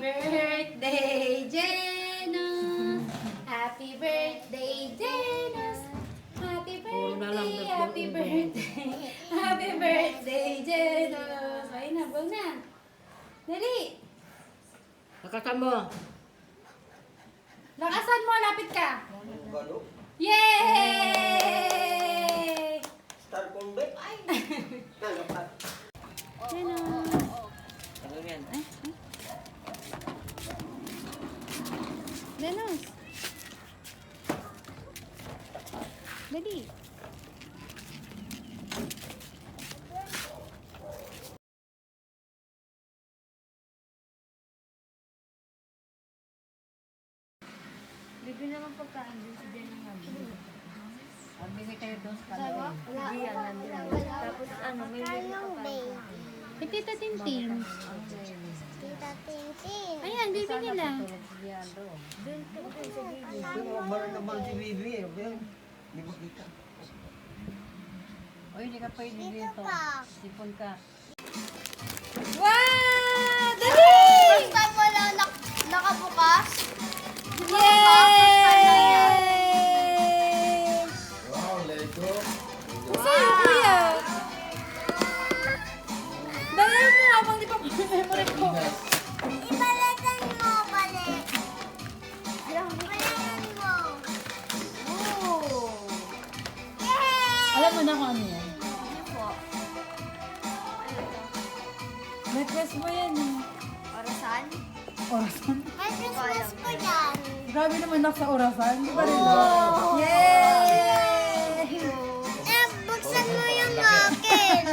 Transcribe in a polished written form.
birthday, Janus! Happy birthday, Janus! Happy birthday, happy birthday! Happy birthday, Janus! Ayun na, buwan na. Dali! Lakasan mo. Lakasan mo, lapit ka! Galo. Yay! Star combat. Ay. Nalapat. Janus! Ano yan? Janus! Dali! Libre naman pagkain din si Jenny nga. Ang bigay kayo doon sa Sawa? kanila. Hindi yan nandun. Tapos ano, may libre pagkain. Eh, Tita Tintin. Tita Tintin. Ayan, bibi nila. Tulog siya doon. Doon sa gilid. Pero mabara naman si Bibi. Okay? Di ba kita? Oy, hindi ka pwede dito. Sipon ka. Wow! Dali! First time wala nakabukas. Yay! Wow, Lego. Sa'yo, kuya. Dali mo habang di pa memory ko. Ibalikan mo, balik. Ibalikan mo. Oh. Yay! Alam mo na kung ano yan. Ano po? Necklace mo yan eh. Orasan? Orasan? May Christmas ko yan. Grabe naman sa orasan. Di ba rin? Wow! Yay! Buksan mo yung akin.